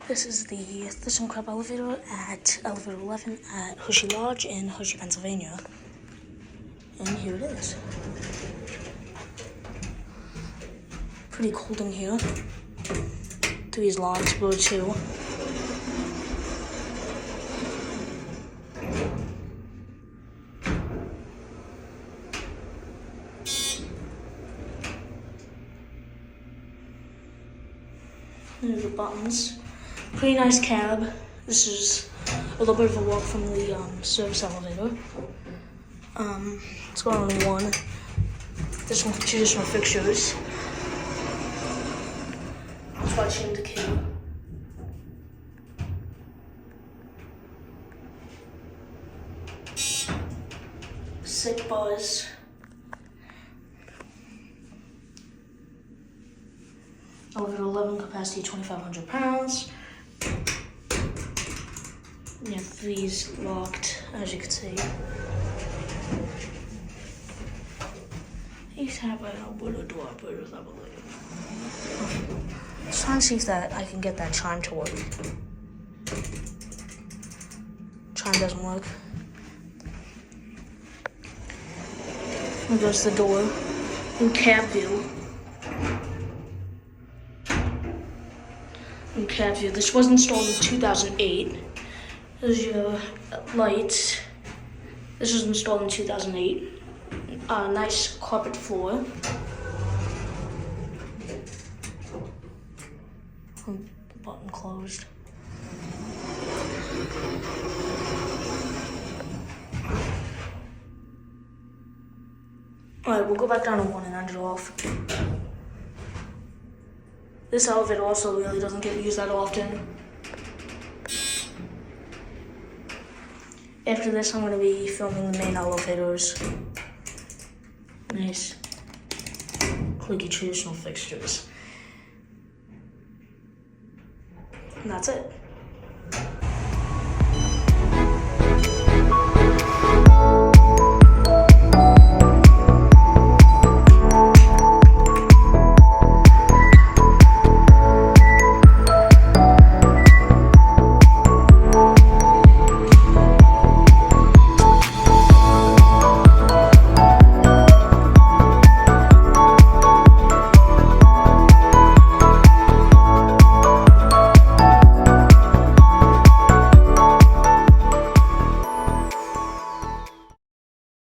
This is the Thyssenkrupp elevator at elevator 11 at Hershey Lodge in Hershey, Pennsylvania. And here it is. Pretty cold in here. These logs were too. There's the buttons. Pretty nice cab. This is a little bit of a walk from the service elevator. It's got only one. This one's traditional fixtures. That's why I changed the key. Sick buzz. Elevator 11, capacity 2,500 pounds. Yeah, these locked, as you can see. He's having a little door, Let's try and see if that I can get that chime to work. Chime doesn't work. There goes the door. In cab view. In cab view. This was installed in 2008. There's your lights. This was installed in 2008. Nice carpet floor. Button closed. Alright, we'll go back down to 1 and end it off. This elevator also really doesn't get used that often. After this, I'm going to be filming the main elevators. Nice, clicky traditional fixtures. And that's it.